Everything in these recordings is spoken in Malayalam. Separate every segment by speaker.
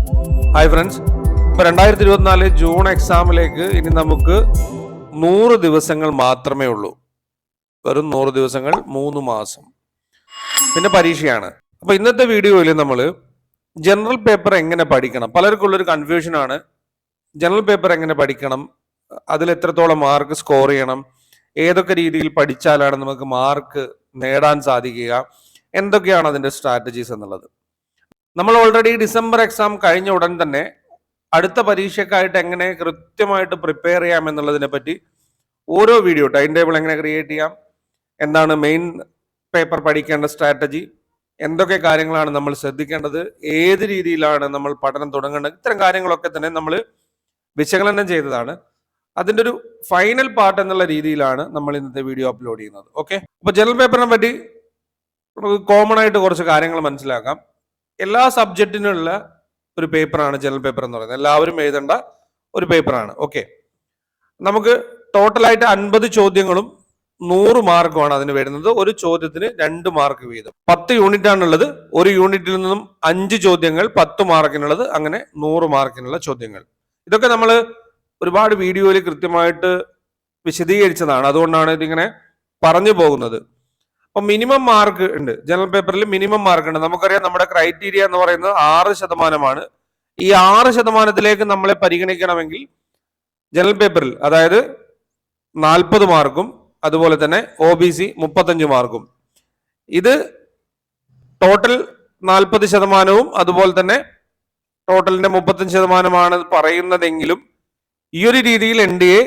Speaker 1: ഹായ് ഫ്രണ്ട്സ്, ഇപ്പോൾ 2024 ജൂൺ എക്സാമിലേക്ക് ഇനി നമുക്ക് 100 ദിവസങ്ങൾ മാത്രമേ ഉള്ളൂ. വെറും 100 ദിവസങ്ങൾ, 3 മാസം, പിന്നെ പരീക്ഷയാണ്. അപ്പോൾ ഇന്നത്തെ വീഡിയോയിൽ നമ്മൾ ജനറൽ പേപ്പർ എങ്ങനെ പഠിക്കണം, പലർക്കും ഉള്ളൊരു കൺഫ്യൂഷനാണ്. ജനറൽ പേപ്പർ എങ്ങനെ പഠിക്കണം, അതിൽ എത്രത്തോളം മാർക്ക് സ്കോർ ചെയ്യണം, ഏതൊക്കെ രീതിയിൽ പഠിച്ചാലാണ് നമുക്ക് മാർക്ക് നേടാൻ സാധിക്കുക, എന്തൊക്കെയാണ് അതിൻ്റെ സ്ട്രാറ്റജീസ് എന്നുള്ളത്. നമ്മൾ ഓൾറെഡി ഡിസംബർ എക്സാം കഴിഞ്ഞ ഉടൻ തന്നെ അടുത്ത പരീക്ഷയ്ക്കായിട്ട് എങ്ങനെ കൃത്യമായിട്ട് പ്രിപ്പയർ ചെയ്യാം എന്നുള്ളതിനെ പറ്റി ഓരോ വീഡിയോ, ടൈം ടേബിൾ എങ്ങനെ ക്രിയേറ്റ് ചെയ്യാം, എന്താണ് മെയിൻ പേപ്പർ പഠിക്കേണ്ട സ്ട്രാറ്റജി, എന്തൊക്കെ കാര്യങ്ങളാണ് നമ്മൾ ശ്രദ്ധിക്കേണ്ടത്, ഏത് രീതിയിലാണ് നമ്മൾ പഠനം തുടങ്ങേണ്ടത്, ഇത്തരം കാര്യങ്ങളൊക്കെ തന്നെ നമ്മൾ വിശകലനം ചെയ്തതാണ്. അതിൻ്റെ ഒരു ഫൈനൽ പാർട്ട് എന്നുള്ള രീതിയിലാണ് നമ്മൾ ഇന്നത്തെ വീഡിയോ അപ്ലോഡ് ചെയ്യുന്നത്. ഓക്കെ, അപ്പോൾ ജനറൽ പേപ്പറിനെ പറ്റി കോമൺ ആയിട്ട് കുറച്ച് കാര്യങ്ങൾ മനസ്സിലാക്കാം. എല്ലാ സബ്ജക്റ്റിനുള്ള ഒരു പേപ്പറാണ് ജനറൽ പേപ്പർ എന്ന് പറയുന്നത്. എല്ലാവരും എഴുതേണ്ട ഒരു പേപ്പറാണ്. ഓക്കെ, നമുക്ക് ടോട്ടലായിട്ട് 50 ചോദ്യങ്ങളും 100 മാർക്കുമാണ് അതിന് വരുന്നത്. ഒരു ചോദ്യത്തിന് 2 മാർക്ക് വീതം. 10 യൂണിറ്റ് ആണുള്ളത്. ഒരു യൂണിറ്റിൽ നിന്നും 5 ചോദ്യങ്ങൾ 10 മാർക്കിനുള്ളത്, അങ്ങനെ 100 മാർക്കിനുള്ള ചോദ്യങ്ങൾ. ഇതൊക്കെ നമ്മൾ ഒരുപാട് വീഡിയോയിൽ കൃത്യമായിട്ട് വിശദീകരിച്ചതാണ്. അതുകൊണ്ടാണ് ഇതിങ്ങനെ പറഞ്ഞു പോകുന്നത്. അപ്പൊ മിനിമം മാർക്ക് ഉണ്ട് ജനറൽ പേപ്പറിൽ. മിനിമം മാർക്ക് ഉണ്ട്. നമുക്കറിയാം നമ്മുടെ ക്രൈറ്റീരിയ എന്ന് പറയുന്നത് 6%. ഈ 6%ത്തിലേക്ക് നമ്മളെ പരിഗണിക്കണമെങ്കിൽ ജനറൽ പേപ്പറിൽ, അതായത് 40 മാർക്കും അതുപോലെ തന്നെ OBC 35 മാർക്കും. ഇത് ടോട്ടൽ 40%, അതുപോലെ തന്നെ ടോട്ടലിന്റെ 35% പറയുന്നതെങ്കിലും ഈ ഒരു രീതിയിൽ NDA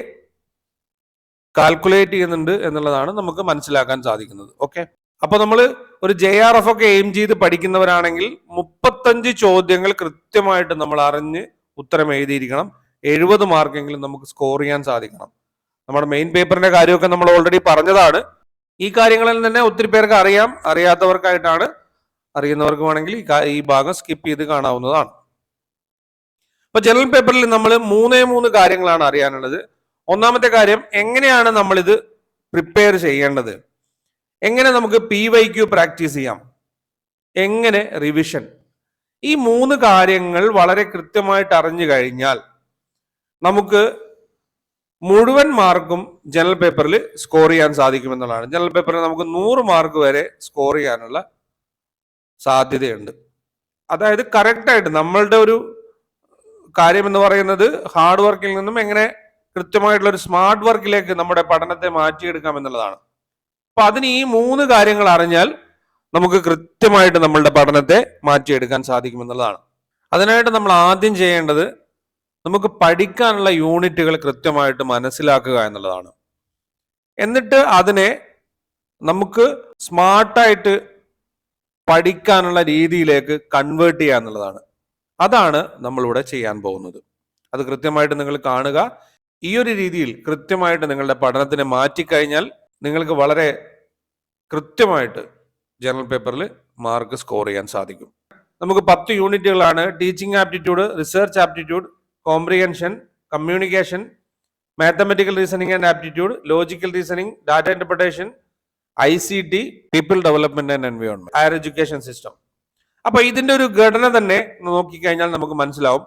Speaker 1: കാൽക്കുലേറ്റ് ചെയ്യുന്നുണ്ട് എന്നുള്ളതാണ് നമുക്ക് മനസ്സിലാക്കാൻ സാധിക്കുന്നത്. ഓക്കെ, അപ്പൊ നമ്മൾ ഒരു JRF ഒക്കെ എയിം ചെയ്ത് പഠിക്കുന്നവരാണെങ്കിൽ 35 ചോദ്യങ്ങൾ കൃത്യമായിട്ട് നമ്മൾ അറിഞ്ഞ് ഉത്തരം എഴുതിയിരിക്കണം. 70 മാർക്കെങ്കിലും നമുക്ക് സ്കോർ ചെയ്യാൻ സാധിക്കണം. നമ്മുടെ മെയിൻ പേപ്പറിന്റെ കാര്യമൊക്കെ നമ്മൾ ഓൾറെഡി പറഞ്ഞതാണ്. ഈ കാര്യങ്ങളിൽ തന്നെ ഒത്തിരി പേർക്ക് അറിയാം. അറിയാത്തവർക്കായിട്ടാണ്. അറിയുന്നവർക്ക് വേണമെങ്കിൽ ഈ ഭാഗം സ്കിപ്പ് ചെയ്ത് കാണാവുന്നതാണ്. അപ്പൊ ജനറൽ പേപ്പറിൽ നമ്മൾ 3 കാര്യങ്ങളാണ് അറിയാനുള്ളത്. ഒന്നാമത്തെ കാര്യം, എങ്ങനെയാണ് നമ്മളിത് പ്രിപ്പയർ ചെയ്യേണ്ടത്, എങ്ങനെ നമുക്ക് PYQ പ്രാക്ടീസ് ചെയ്യാം, എങ്ങനെ റിവിഷൻ. ഈ 3 കാര്യങ്ങൾ വളരെ കൃത്യമായിട്ട് അറിഞ്ഞു കഴിഞ്ഞാൽ നമുക്ക് മുഴുവൻ മാർക്കും ജനറൽ പേപ്പറിൽ സ്കോർ ചെയ്യാൻ സാധിക്കുമെന്നുള്ളതാണ്. ജനറൽ പേപ്പറിൽ നമുക്ക് 100 മാർക്ക് വരെ സ്കോർ ചെയ്യാനുള്ള സാധ്യതയുണ്ട്. അതായത് കറക്റ്റായിട്ട് നമ്മളുടെ ഒരു കാര്യം എന്ന് പറയുന്നത് ഹാർഡ് വർക്കിൽ നിന്നും എങ്ങനെ കൃത്യമായിട്ടുള്ള ഒരു സ്മാർട്ട് വർക്കിലേക്ക് നമ്മുടെ പഠനത്തെ മാറ്റിയെടുക്കാം എന്നുള്ളതാണ്. അപ്പൊ അതിന് ഈ 3 കാര്യങ്ങൾ അറിഞ്ഞാൽ നമുക്ക് കൃത്യമായിട്ട് നമ്മളുടെ പഠനത്തെ മാറ്റിയെടുക്കാൻ സാധിക്കുമെന്നുള്ളതാണ്. അതിനായിട്ട് നമ്മൾ ആദ്യം ചെയ്യേണ്ടത് നമുക്ക് പഠിക്കാനുള്ള യൂണിറ്റുകൾ കൃത്യമായിട്ട് മനസ്സിലാക്കുക എന്നുള്ളതാണ്. എന്നിട്ട് അതിനെ നമുക്ക് സ്മാർട്ടായിട്ട് പഠിക്കാനുള്ള രീതിയിലേക്ക് കൺവേർട്ട് ചെയ്യുക എന്നുള്ളതാണ്. അതാണ് നമ്മളിവിടെ ചെയ്യാൻ പോകുന്നത്. അത് കൃത്യമായിട്ട് നിങ്ങൾ കാണുക. ഈ ഒരു രീതിയിൽ കൃത്യമായിട്ട് നിങ്ങളുടെ പഠനത്തിനെ മാറ്റിക്കഴിഞ്ഞാൽ നിങ്ങൾക്ക് വളരെ കൃത്യമായിട്ട് ജനറൽ പേപ്പറിൽ മാർക്ക് സ്കോർ ചെയ്യാൻ സാധിക്കും. നമുക്ക് 10 യൂണിറ്റുകളാണ്. Teaching aptitude, research aptitude, comprehension, communication, mathematical reasoning and aptitude, logical reasoning, data interpretation, ICT, people development and environment, higher education system. അപ്പൊ ഇതിന്റെ ഒരു ഘടന തന്നെ നോക്കിക്കഴിഞ്ഞാൽ നമുക്ക് മനസ്സിലാവും.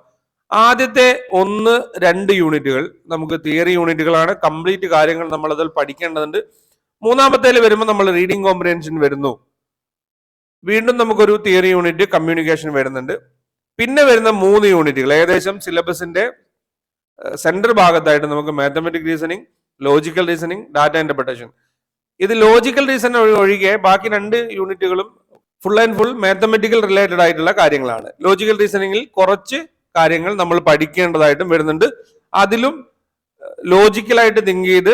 Speaker 1: ആദ്യത്തെ 1-2 യൂണിറ്റുകൾ നമുക്ക് തിയറി യൂണിറ്റുകളാണ്. കംപ്ലീറ്റ് കാര്യങ്ങൾ നമ്മൾ അതിൽ പഠിക്കേണ്ടതുണ്ട്. മൂന്നാമത്തേൽ വരുമ്പോൾ നമ്മൾ റീഡിംഗ് കോംപ്രിഹെൻഷൻ വരുന്നു. വീണ്ടും നമുക്കൊരു തിയറി യൂണിറ്റ്, കമ്മ്യൂണിക്കേഷൻ വരുന്നുണ്ട്. പിന്നെ വരുന്ന 3 യൂണിറ്റുകൾ ഏകദേശം സിലബസിന്റെ സെൻട്രൽ ഭാഗത്തായിട്ട് നമുക്ക് mathematic reasoning, logical reasoning, data interpretation. ഇത് ലോജിക്കൽ റീസണിങ് ഒഴികെ ബാക്കി 2 യൂണിറ്റുകളും full and full mathematical related ആയിട്ടുള്ള കാര്യങ്ങളാണ്. ലോജിക്കൽ റീസണിങ്ങിൽ കുറച്ച് കാര്യങ്ങൾ നമ്മൾ പഠിക്കേണ്ടതായിട്ടും വരുന്നുണ്ട്. അതിലും ലോജിക്കലായിട്ട് തിങ്ക് ചെയ്ത്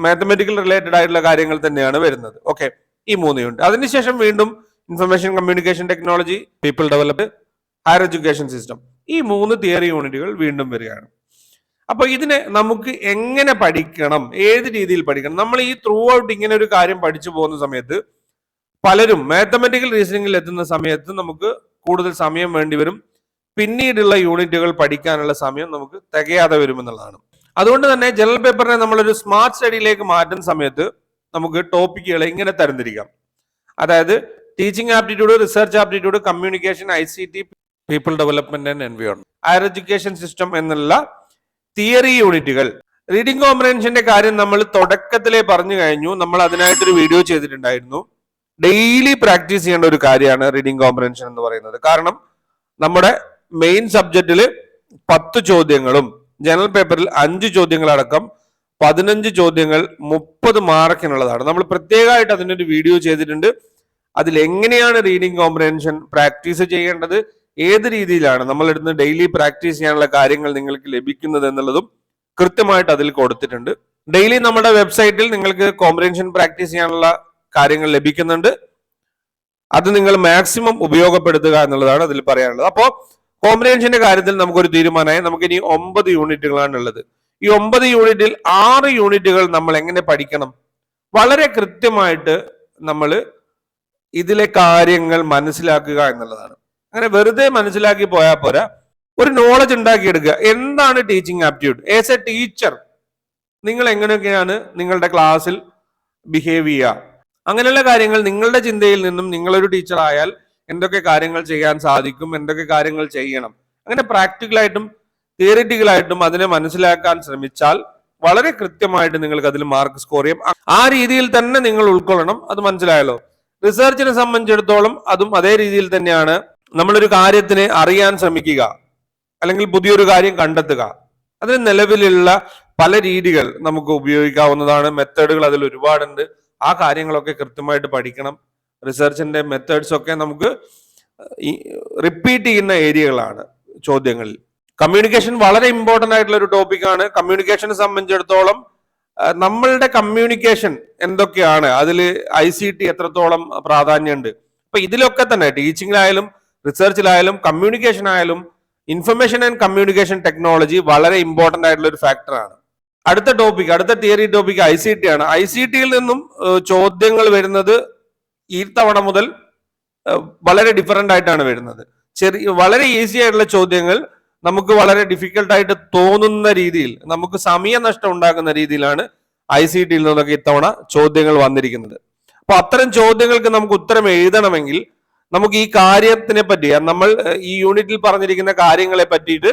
Speaker 1: മാത്തമെറ്റിക്കൽ റിലേറ്റഡ് ആയിട്ടുള്ള കാര്യങ്ങൾ തന്നെയാണ് വരുന്നത്. ഓക്കെ, ഈ 3 യൂണിറ്റ്. അതിനുശേഷം വീണ്ടും information communication technology, people develop, higher education system. ഈ 3 തിയറി യൂണിറ്റുകൾ വീണ്ടും വരികയാണ്. അപ്പൊ ഇതിനെ നമുക്ക് എങ്ങനെ പഠിക്കണം, ഏത് രീതിയിൽ പഠിക്കണം. നമ്മൾ ഈ ത്രൂ ഔട്ട് ഇങ്ങനെ ഒരു കാര്യം പഠിച്ചു പോകുന്ന സമയത്ത് പലരും മാത്തമെറ്റിക്കൽ റീസണിങ്ങിൽ എത്തുന്ന സമയത്ത് നമുക്ക് കൂടുതൽ സമയം വേണ്ടി വരും. പിന്നീടുള്ള യൂണിറ്റുകൾ പഠിക്കാനുള്ള സമയം നമുക്ക് തികയാതെ വരുമെന്നുള്ളതാണ്. അതുകൊണ്ട് തന്നെ ജനറൽ പേപ്പറിനെ നമ്മളൊരു സ്മാർട്ട് സ്റ്റഡിയിലേക്ക് മാറ്റുന്ന സമയത്ത് നമുക്ക് ടോപ്പിക്കുകളെ ഇങ്ങനെ തരംതിരിക്കാം. അതായത് teaching aptitude, research aptitude, communication, ICT, people development and environment. Higher education system എന്നുള്ള തിയറി യൂണിറ്റുകൾ. റീഡിംഗ് കോംപ്രഹെൻഷന്റെ കാര്യം നമ്മൾ തുടക്കത്തിലേ പറഞ്ഞു കഴിഞ്ഞു. നമ്മൾ അതിനായിട്ടൊരു വീഡിയോ ചെയ്തിട്ടുണ്ടായിരുന്നു. ഡെയിലി പ്രാക്ടീസ് ചെയ്യേണ്ട ഒരു കാര്യമാണ് റീഡിംഗ് കോംപ്രഹെൻഷൻ എന്ന് പറയുന്നത്. കാരണം നമ്മുടെ മെയിൻ സബ്ജക്റ്റിൽ 10 ചോദ്യങ്ങളും ജനറൽ പേപ്പറിൽ 5 ചോദ്യങ്ങളടക്കം 15 ചോദ്യങ്ങൾ 30 മാർക്കിനുള്ളതാണ്. നമ്മൾ പ്രത്യേകമായിട്ട് അതിനൊരു വീഡിയോ ചെയ്തിട്ടുണ്ട്. അതിൽ എങ്ങനെയാണ് റീഡിംഗ് കോംപ്രഹെൻഷൻ പ്രാക്ടീസ് ചെയ്യേണ്ടത്, ഏത് രീതിയിലാണ് നമ്മളെടുത്ത് ഡെയിലി പ്രാക്ടീസ് ചെയ്യാനുള്ള കാര്യങ്ങൾ നിങ്ങൾക്ക് ലഭിക്കുന്നത് എന്നുള്ളതും കൃത്യമായിട്ട് അതിൽ കൊടുത്തിട്ടുണ്ട്. ഡെയിലി നമ്മുടെ വെബ്സൈറ്റിൽ നിങ്ങൾക്ക് കോംപ്രഹെൻഷൻ പ്രാക്ടീസ് ചെയ്യാനുള്ള കാര്യങ്ങൾ ലഭിക്കുന്നുണ്ട്. അത് നിങ്ങൾ മാക്സിമം ഉപയോഗപ്പെടുത്തുക എന്നുള്ളതാണ് അതിൽ പറയാനുള്ളത്. അപ്പോൾ കോംപ്രഹെൻഷന്റെ കാര്യത്തിൽ നമുക്കൊരു തീരുമാനമായി. നമുക്കിനി 9 യൂണിറ്റുകളാണ് ഉള്ളത്. ഈ 9 യൂണിറ്റിൽ 6 യൂണിറ്റുകൾ നമ്മൾ എങ്ങനെ പഠിക്കണം? വളരെ കൃത്യമായിട്ട് നമ്മൾ ഇതിലെ കാര്യങ്ങൾ മനസ്സിലാക്കുക എന്നുള്ളതാണ്. അങ്ങനെ വെറുതെ മനസ്സിലാക്കി പോയാൽ പോരാ, ഒരു നോളജ് ഉണ്ടാക്കിയെടുക്കുക. എന്താണ് teaching aptitude? As A teacher നിങ്ങൾ എങ്ങനെയൊക്കെയാണ് നിങ്ങളുടെ ക്ലാസ്സിൽ ബിഹേവ് ചെയ്യുക, അങ്ങനെയുള്ള കാര്യങ്ങൾ നിങ്ങളുടെ ചിന്തയിൽ നിന്നും നിങ്ങളൊരു ടീച്ചർ ആയാൽ എന്തൊക്കെ കാര്യങ്ങൾ ചെയ്യാൻ സാധിക്കും, എന്തൊക്കെ കാര്യങ്ങൾ ചെയ്യണം, അങ്ങനെ പ്രാക്ടിക്കലായിട്ടും തിയറിറ്റിക്കലായിട്ടും അതിനെ മനസ്സിലാക്കാൻ ശ്രമിച്ചാൽ വളരെ കൃത്യമായിട്ട് നിങ്ങൾക്ക് അതിൽ മാർക്ക് സ്കോർ ചെയ്യും. ആ രീതിയിൽ തന്നെ നിങ്ങൾ ഉൾക്കൊള്ളണം. അത് മനസ്സിലായല്ലോ? റിസർച്ചിനെ സംബന്ധിച്ചിടത്തോളം അതും അതേ രീതിയിൽ തന്നെയാണ്. നമ്മളൊരു കാര്യത്തിന് അറിയാൻ ശ്രമിക്കുക, അല്ലെങ്കിൽ പുതിയൊരു കാര്യം കണ്ടെത്തുക. അതിന് നിലവിലുള്ള പല രീതികൾ നമുക്ക് ഉപയോഗിക്കാവുന്നതാണ്. മെത്തേഡുകൾ അതിൽ ഒരുപാടുണ്ട്. ആ കാര്യങ്ങളൊക്കെ കൃത്യമായിട്ട് പഠിക്കണം. റിസർച്ചിന്റെ മെത്തേഡ്സ് ഒക്കെ നമുക്ക് റിപ്പീറ്റ് ചെയ്യുന്ന ഏരിയകളാണ് ചോദ്യങ്ങളിൽ. കമ്മ്യൂണിക്കേഷൻ വളരെ ഇമ്പോർട്ടന്റ് ആയിട്ടുള്ള ഒരു ടോപ്പിക്കാണ്. കമ്മ്യൂണിക്കേഷനെ സംബന്ധിച്ചിടത്തോളം നമ്മളുടെ കമ്മ്യൂണിക്കേഷൻ എന്തൊക്കെയാണ്, അതിൽ ICT എത്രത്തോളം പ്രാധാന്യമുണ്ട്. അപ്പൊ ഇതിലൊക്കെ തന്നെ ടീച്ചിങ്ങിലായാലും റിസർച്ചിലായാലും കമ്മ്യൂണിക്കേഷൻ ആയാലും ഇൻഫർമേഷൻ ആൻഡ് കമ്മ്യൂണിക്കേഷൻ ടെക്നോളജി വളരെ ഇമ്പോർട്ടന്റ് ആയിട്ടുള്ള ഒരു ഫാക്ടറാണ്. അടുത്ത തിയറി ടോപ്പിക് ICT ആണ്. ICTയിൽ നിന്നും ചോദ്യങ്ങൾ വരുന്നത് ഈ തവണ മുതൽ വളരെ ഡിഫറെന്റ് ആയിട്ടാണ് വരുന്നത്. വളരെ ഈസി ആയിട്ടുള്ള ചോദ്യങ്ങൾ നമുക്ക് വളരെ ഡിഫിക്കൽട്ട് ആയിട്ട് തോന്നുന്ന രീതിയിൽ, നമുക്ക് സമയനഷ്ടം ഉണ്ടാക്കുന്ന രീതിയിലാണ് ICTയിൽ നിന്നൊക്കെ ഇത്തവണ ചോദ്യങ്ങൾ വന്നിരിക്കുന്നത്. അപ്പൊ അത്തരം ചോദ്യങ്ങൾക്ക് നമുക്ക് ഉത്തരം എഴുതണമെങ്കിൽ നമുക്ക് ഈ കാര്യത്തിനെ പറ്റി, നമ്മൾ ഈ യൂണിറ്റിൽ പറഞ്ഞിരിക്കുന്ന കാര്യങ്ങളെ പറ്റിയിട്ട്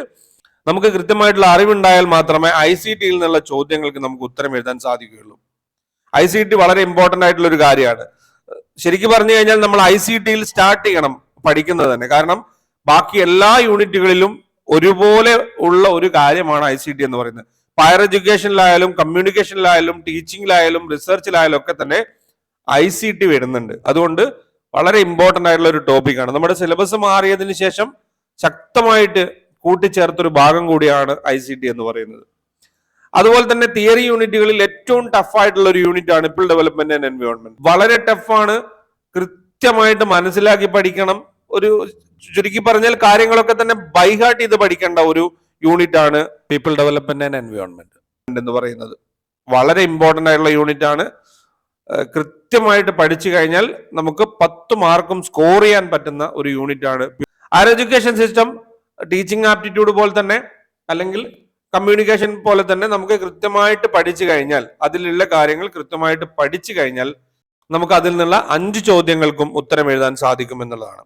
Speaker 1: നമുക്ക് കൃത്യമായിട്ടുള്ള അറിവുണ്ടായാൽ മാത്രമേ ICTയിൽ നിന്നുള്ള ചോദ്യങ്ങൾക്ക് നമുക്ക് ഉത്തരം എഴുതാൻ സാധിക്കുകയുള്ളൂ. ICT വളരെ ഇമ്പോർട്ടന്റ് ആയിട്ടുള്ള ഒരു കാര്യമാണ്. ശരിക്കും പറഞ്ഞു കഴിഞ്ഞാൽ നമ്മൾ ICTയിൽ സ്റ്റാർട്ട് ചെയ്യണം പഠിക്കുന്നത് തന്നെ. കാരണം ബാക്കി എല്ലാ യൂണിറ്റുകളിലും ഒരുപോലെ ഉള്ള ഒരു കാര്യമാണ് ICT എന്ന് പറയുന്നത്. ഹയർ എഡ്യൂക്കേഷനിലായാലും കമ്മ്യൂണിക്കേഷനിലായാലും ടീച്ചിങ്ങിലായാലും റിസർച്ചിലായാലും ഒക്കെ തന്നെ ICT വരുന്നുണ്ട്. അതുകൊണ്ട് വളരെ ഇമ്പോർട്ടന്റ് ആയിട്ടുള്ള ഒരു ടോപ്പിക്കാണ്. നമ്മുടെ സിലബസ് മാറിയതിനു ശേഷം ശക്തമായിട്ട് കൂട്ടിച്ചേർത്തൊരു ഭാഗം കൂടിയാണ് ICT എന്ന് പറയുന്നത്. അതുപോലെ തന്നെ തിയറി യൂണിറ്റുകളിൽ ഏറ്റവും ടഫ് ആയിട്ടുള്ള ഒരു യൂണിറ്റ് ആണ് പീപ്പിൾ ഡെവലപ്മെന്റ് ആൻഡ് എൻവയോൺമെന്റ്. വളരെ ടഫാണ്. കൃത്യമായിട്ട് മനസ്സിലാക്കി പഠിക്കണം. ഒരു ചുരുക്കി പറഞ്ഞാൽ കാര്യങ്ങളൊക്കെ തന്നെ ബൈഹാർട്ട് ചെയ്ത് പഠിക്കേണ്ട ഒരു യൂണിറ്റ് ആണ് പീപ്പിൾ ഡെവലപ്മെന്റ് ആൻഡ് എൻവയോൺമെന്റ് എന്ന് പറയുന്നത്. വളരെ ഇമ്പോർട്ടന്റ് ആയിട്ടുള്ള യൂണിറ്റ് ആണ്. കൃത്യമായിട്ട് പഠിച്ചു കഴിഞ്ഞാൽ നമുക്ക് 10 മാർക്കും സ്കോർ ചെയ്യാൻ പറ്റുന്ന ഒരു യൂണിറ്റ് ആണ്. Higher education system teaching aptitude പോലെ തന്നെ അല്ലെങ്കിൽ കമ്മ്യൂണിക്കേഷൻ പോലെ തന്നെ നമുക്ക് കൃത്യമായിട്ട് പഠിച്ചു കഴിഞ്ഞാൽ, അതിലുള്ള കാര്യങ്ങൾ കൃത്യമായിട്ട് പഠിച്ചു കഴിഞ്ഞാൽ നമുക്ക് അതിൽ നിന്നുള്ള 5 ചോദ്യങ്ങൾക്കും ഉത്തരം എഴുതാൻ സാധിക്കും എന്നുള്ളതാണ്.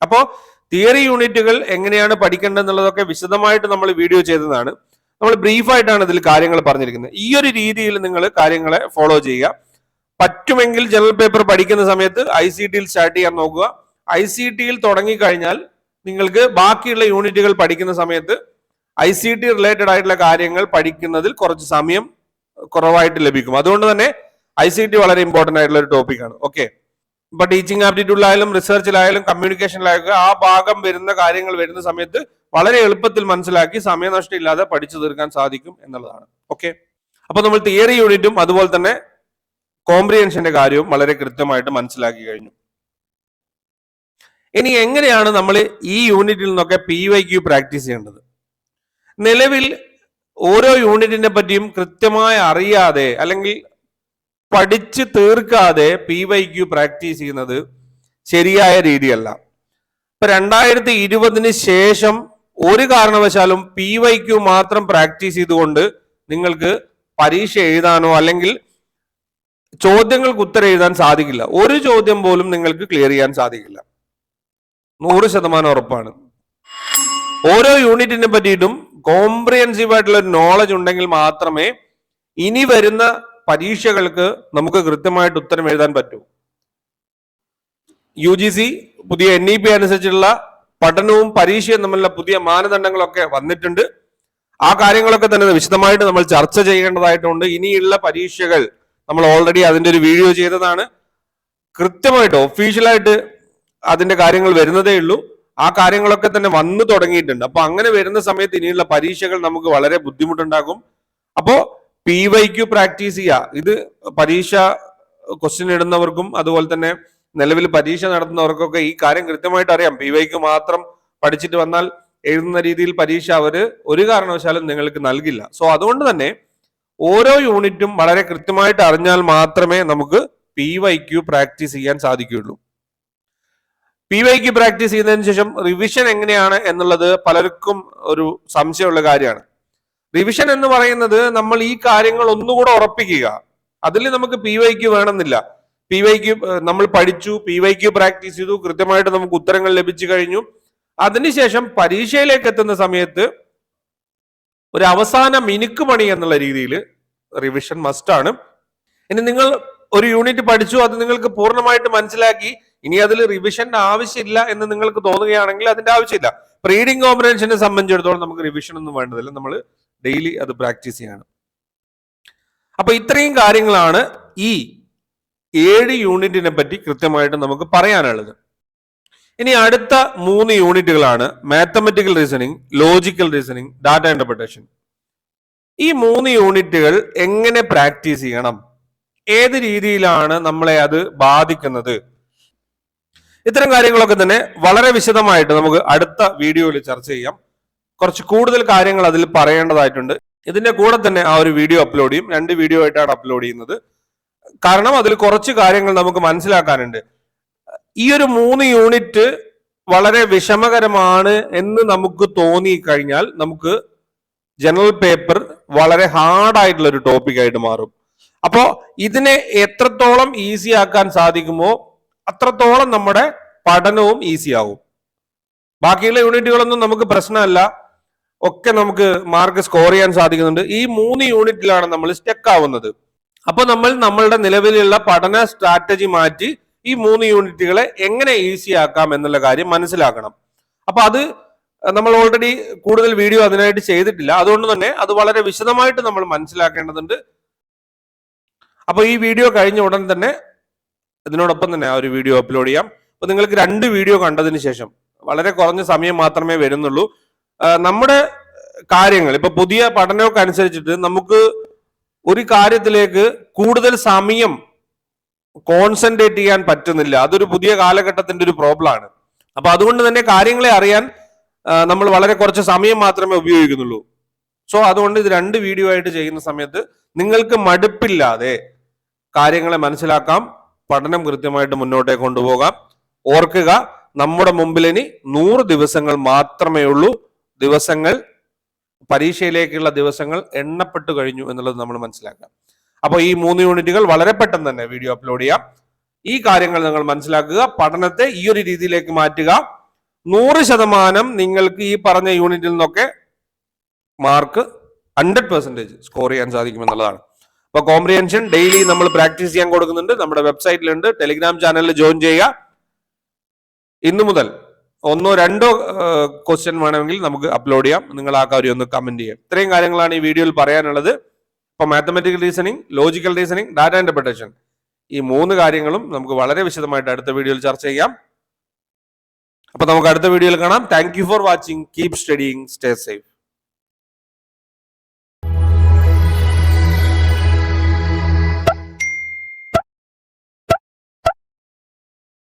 Speaker 1: അപ്പോൾ തിയറി യൂണിറ്റുകൾ എങ്ങനെയാണ് പഠിക്കേണ്ടതെന്നുള്ളതൊക്കെ വിശദമായിട്ട് നമ്മൾ വീഡിയോ ചെയ്തതാണ്. നമ്മൾ ബ്രീഫായിട്ടാണ് ഇതിൽ കാര്യങ്ങൾ പറഞ്ഞിരിക്കുന്നത്. ഈ ഒരു രീതിയിൽ നിങ്ങൾ കാര്യങ്ങളെ ഫോളോ ചെയ്യുക. പറ്റുമെങ്കിൽ ജനറൽ പേപ്പർ പഠിക്കുന്ന സമയത്ത് ICTയിൽ സ്റ്റാർട്ട് ചെയ്യാൻ നോക്കുക. ICTയിൽ തുടങ്ങിക്കഴിഞ്ഞാൽ നിങ്ങൾക്ക് ബാക്കിയുള്ള യൂണിറ്റുകൾ പഠിക്കുന്ന സമയത്ത് ICT റിലേറ്റഡ് ആയിട്ടുള്ള കാര്യങ്ങൾ പഠിക്കുന്നതിൽ കുറച്ച് സമയം കുറവായിട്ട് ലഭിക്കും. അതുകൊണ്ട് തന്നെ ICT വളരെ ഇമ്പോർട്ടന്റ് ആയിട്ടുള്ള ഒരു ടോപ്പിക്കാണ്. ഓക്കെ, ഇപ്പൊ ടീച്ചിങ് ആപ്റ്റിറ്റ്യൂഡിലായാലും റിസർച്ചിലായാലും കമ്മ്യൂണിക്കേഷനിലായാലും ആ ഭാഗം വരുന്ന കാര്യങ്ങൾ വരുന്ന സമയത്ത് വളരെ എളുപ്പത്തിൽ മനസ്സിലാക്കി സമയനഷ്ടം ഇല്ലാതെ പഠിച്ചു തീർക്കാൻ സാധിക്കും എന്നുള്ളതാണ്. ഓക്കെ, അപ്പൊ നമ്മൾ തിയറി യൂണിറ്റും അതുപോലെ തന്നെ കോംപ്രിഹെൻഷന്റെ കാര്യവും വളരെ കൃത്യമായിട്ട് മനസ്സിലാക്കി കഴിഞ്ഞു. ഇനി എങ്ങനെയാണ് നമ്മൾ ഈ യൂണിറ്റിൽ നിന്നൊക്കെ PYQ പ്രാക്ടീസ് ചെയ്യേണ്ടത്? നിലവിൽ ഓരോ യൂണിറ്റിനെ പറ്റിയും കൃത്യമായി അറിയാതെ അല്ലെങ്കിൽ പഠിച്ച് തീർക്കാതെ PYQ പ്രാക്ടീസ് ചെയ്യുന്നത് ശരിയായ രീതിയല്ല. ഇപ്പൊ 2020 ശേഷം ഒരു കാരണവശാലും PYQ മാത്രം പ്രാക്ടീസ് ചെയ്തുകൊണ്ട് നിങ്ങൾക്ക് പരീക്ഷ എഴുതാനോ അല്ലെങ്കിൽ ചോദ്യങ്ങൾക്ക് ഉത്തരം എഴുതാൻ സാധിക്കില്ല. ഒരു ചോദ്യം പോലും നിങ്ങൾക്ക് ക്ലിയർ ചെയ്യാൻ സാധിക്കില്ല. 100% ഉറപ്പാണ്. ഓരോ യൂണിറ്റിനെ പറ്റിയിട്ടും കോംപ്രിഹെൻസീവ് ആയിട്ടുള്ള ഒരു നോളജ് ഉണ്ടെങ്കിൽ മാത്രമേ ഇനി വരുന്ന പരീക്ഷകൾക്ക് നമുക്ക് കൃത്യമായിട്ട് ഉത്തരം എഴുതാൻ പറ്റൂ. UGC പുതിയ NEP അനുസരിച്ചുള്ള പഠനവും പരീക്ഷയും തമ്മിലുള്ള പുതിയ മാനദണ്ഡങ്ങളൊക്കെ വന്നിട്ടുണ്ട്. ആ കാര്യങ്ങളൊക്കെ തന്നെ വിശദമായിട്ട് നമ്മൾ ചർച്ച ചെയ്യേണ്ടതായിട്ടുണ്ട്. ഇനിയുള്ള പരീക്ഷകൾ നമ്മൾ ഓൾറെഡി അതിന്റെ ഒരു വീഡിയോ ചെയ്തതാണ്. കൃത്യമായിട്ട് ഒഫീഷ്യലായിട്ട് അതിന്റെ കാര്യങ്ങൾ വരുന്നതേ ഉള്ളൂ. ആ കാര്യങ്ങളൊക്കെ തന്നെ വന്നു തുടങ്ങിയിട്ടുണ്ട്. അപ്പൊ അങ്ങനെ വരുന്ന സമയത്ത് ഇനിയുള്ള പരീക്ഷകൾ നമുക്ക് വളരെ ബുദ്ധിമുട്ടുണ്ടാകും. അപ്പോ PYQ പ്രാക്ടീസ് ചെയ്യുക. ഇത് പരീക്ഷ ക്വസ്റ്റ്യൻ ഇടുന്നവർക്കും അതുപോലെ തന്നെ നിലവിൽ പരീക്ഷ നടത്തുന്നവർക്കൊക്കെ ഈ കാര്യം കൃത്യമായിട്ട് അറിയാം. PYQ മാത്രം പഠിച്ചിട്ട് വന്നാൽ എഴുതുന്ന രീതിയിൽ പരീക്ഷ അവര് ഒരു കാരണവശാലും നിങ്ങൾക്ക് നൽകില്ല. സോ അതുകൊണ്ട് തന്നെ ഓരോ യൂണിറ്റും വളരെ കൃത്യമായിട്ട് അറിഞ്ഞാൽ മാത്രമേ നമുക്ക് PYQ പ്രാക്ടീസ് ചെയ്യാൻ സാധിക്കുകയുള്ളൂ. PYQ പ്രാക്ടീസ് ചെയ്തതിനു ശേഷം റിവിഷൻ എങ്ങനെയാണ് എന്നുള്ളത് പലർക്കും ഒരു സംശയമുള്ള കാര്യമാണ്. റിവിഷൻ എന്ന് പറയുന്നത് നമ്മൾ ഈ കാര്യങ്ങൾ ഒന്നുകൂടെ ഉറപ്പിക്കുക. അതിൽ നമുക്ക് PYQ വേണമെന്നില്ല. PYQ നമ്മൾ പഠിച്ചു, PYQ പ്രാക്ടീസ് ചെയ്തു, കൃത്യമായിട്ട് നമുക്ക് ഉത്തരങ്ങൾ ലഭിച്ചു കഴിഞ്ഞു. അതിനുശേഷം പരീക്ഷയിലേക്ക് എത്തുന്ന സമയത്ത് ഒരു അവസാന മിനുക്കുമണി എന്നുള്ള രീതിയിൽ റിവിഷൻ മസ്റ്റ് ആണ്. ഇനി നിങ്ങൾ ഒരു യൂണിറ്റ് പഠിച്ചു, അത് നിങ്ങൾക്ക് പൂർണ്ണമായിട്ട് മനസ്സിലാക്കി, ഇനി അതിൽ റിവിഷന്റെ ആവശ്യമില്ല എന്ന് നിങ്ങൾക്ക് തോന്നുകയാണെങ്കിൽ അതിന്റെ ആവശ്യമില്ല. റീഡിംഗ് കോംപ്രിഹെൻഷനെ സംബന്ധിച്ചിടത്തോളം നമുക്ക് റിവിഷൻ ഒന്നും വേണ്ടതില്ല, നമ്മൾ ഡെയിലി അത് പ്രാക്ടീസ് ചെയ്യണം. അപ്പൊ ഇത്രയും കാര്യങ്ങളാണ് ഈ 7 യൂണിറ്റിനെ പറ്റി കൃത്യമായിട്ട് നമുക്ക് പറയാനുള്ളത്. ഇനി അടുത്ത 3 യൂണിറ്റുകളാണ് mathematical reasoning, logical reasoning, data interpretation. ഈ 3 യൂണിറ്റുകൾ എങ്ങനെ പ്രാക്ടീസ് ചെയ്യണം, ഏത് രീതിയിലാണ് നമ്മളെ അത് ബാധിക്കുന്നത്, ഇത്തരം കാര്യങ്ങളൊക്കെ തന്നെ വളരെ വിശദമായിട്ട് നമുക്ക് അടുത്ത വീഡിയോയിൽ ചർച്ച ചെയ്യാം. കുറച്ച് കൂടുതൽ കാര്യങ്ങൾ അതിൽ പറയേണ്ടതായിട്ടുണ്ട്. ഇതിന്റെ കൂടെ തന്നെ ആ ഒരു വീഡിയോ അപ്ലോഡ് ചെയ്യും. 2 വീഡിയോ ആയിട്ടാണ് അപ്ലോഡ് ചെയ്യുന്നത്. കാരണം അതിൽ കുറച്ച് കാര്യങ്ങൾ നമുക്ക് മനസ്സിലാക്കാനുണ്ട്. ഈ ഒരു 3 യൂണിറ്റ് വളരെ വിഷമകരമാണ് എന്ന് നമുക്ക് തോന്നി കഴിഞ്ഞാൽ നമുക്ക് ജനറൽ പേപ്പർ വളരെ ഹാർഡായിട്ടുള്ള ഒരു ടോപ്പിക് ആയിട്ട് മാറും. അപ്പോ ഇതിനെ എത്രത്തോളം ഈസി ആക്കാൻ സാധിക്കുമോ അത്രത്തോളം നമ്മുടെ പഠനവും ഈസി ആകും. ബാക്കിയുള്ള യൂണിറ്റുകളൊന്നും നമുക്ക് പ്രശ്നമല്ല, ഒക്കെ നമുക്ക് മാർക്ക് സ്കോർ ചെയ്യാൻ സാധിക്കുന്നുണ്ട്. ഈ 3 യൂണിറ്റിലാണ് നമ്മൾ സ്റ്റക്ക് ആവുന്നത്. അപ്പൊ നമ്മൾ നമ്മളുടെ നിലവിലുള്ള പഠന സ്ട്രാറ്റജി മാറ്റി ഈ 3 യൂണിറ്റുകളെ എങ്ങനെ ഈസി ആക്കാം എന്നുള്ള കാര്യം മനസ്സിലാക്കണം. അപ്പൊ അത് നമ്മൾ ഓൾറെഡി കൂടുതൽ വീഡിയോ അതിനായിട്ട് ചെയ്തിട്ടില്ല. അതുകൊണ്ട് തന്നെ അത് വളരെ വിശദമായിട്ട് നമ്മൾ മനസ്സിലാക്കേണ്ടതുണ്ട്. അപ്പൊ ഈ വീഡിയോ കഴിഞ്ഞ ഉടൻ തന്നെ ഇതിനോടൊപ്പം തന്നെ ആ ഒരു വീഡിയോ അപ്ലോഡ് ചെയ്യാം. അപ്പൊ നിങ്ങൾക്ക് 2 വീഡിയോ കണ്ടതിന് ശേഷം വളരെ കുറഞ്ഞ സമയം മാത്രമേ വരുന്നുള്ളൂ. നമ്മുടെ കാര്യങ്ങൾ ഇപ്പൊ പുതിയ പഠനമൊക്കെ അനുസരിച്ചിട്ട് നമുക്ക് ഒരു കാര്യത്തിലേക്ക് കൂടുതൽ സമയം കോൺസെൻട്രേറ്റ് ചെയ്യാൻ പറ്റുന്നില്ല. അതൊരു പുതിയ കാലഘട്ടത്തിന്റെ ഒരു പ്രോബ്ലം ആണ്. അപ്പൊ അതുകൊണ്ട് തന്നെ കാര്യങ്ങളെ അറിയാൻ നമ്മൾ വളരെ കുറച്ച് സമയം മാത്രമേ ഉപയോഗിക്കുന്നുള്ളൂ. സോ അതുകൊണ്ട് ഇത് 2 വീഡിയോ ആയിട്ട് ചെയ്യുന്ന സമയത്ത് നിങ്ങൾക്ക് മടുപ്പില്ലാതെ കാര്യങ്ങളെ മനസ്സിലാക്കാം, പഠനം കൃത്യമായിട്ട് മുന്നോട്ടേക്ക് കൊണ്ടുപോകാം. ഓർക്കുക, നമ്മുടെ മുമ്പിൽ ഇനി 100 ദിവസങ്ങൾ മാത്രമേ ഉള്ളൂ. ദിവസങ്ങൾ, പരീക്ഷയിലേക്കുള്ള ദിവസങ്ങൾ എണ്ണപ്പെട്ടു കഴിഞ്ഞു എന്നുള്ളത് നമ്മൾ മനസ്സിലാക്കാം. അപ്പോൾ ഈ 3 യൂണിറ്റുകൾ വളരെ പെട്ടെന്ന് തന്നെ വീഡിയോ അപ്ലോഡ് ചെയ്യാം. ഈ കാര്യങ്ങൾ നിങ്ങൾ മനസ്സിലാക്കുക, പഠനത്തെ ഈ ഒരു രീതിയിലേക്ക് മാറ്റുക. 100% നിങ്ങൾക്ക് ഈ പറഞ്ഞ യൂണിറ്റിൽ നിന്നൊക്കെ മാർക്ക് 100% സ്കോർ ചെയ്യാൻ സാധിക്കുമെന്നുള്ളതാണ്. അപ്പൊ കോംപ്രിഹെൻഷൻ ഡെയിലി നമ്മൾ പ്രാക്ടീസ് ചെയ്യാൻ കൊടുക്കുന്നുണ്ട്. നമ്മുടെ വെബ്സൈറ്റിലുണ്ട്. ടെലിഗ്രാം ചാനലിൽ ജോയിൻ ചെയ്യുക. ഇന്നു മുതൽ 1 or 2 ക്വസ്റ്റ്യൻ വേണമെങ്കിൽ നമുക്ക് അപ്ലോഡ് ചെയ്യാം. നിങ്ങൾ ആ കാര്യം ഒന്ന് കമന്റ് ചെയ്യാം. ഇത്രയും കാര്യങ്ങളാണ് ഈ വീഡിയോയിൽ പറയാനുള്ളത്. ഇപ്പൊ mathematical reasoning, logical reasoning, data interpretation, ഈ 3 കാര്യങ്ങളും നമുക്ക് വളരെ വിശദമായിട്ട് അടുത്ത വീഡിയോയിൽ ചർച്ച ചെയ്യാം. അപ്പൊ നമുക്ക് അടുത്ത വീഡിയോയിൽ കാണാം. Thank you for watching. Keep studying. Stay safe.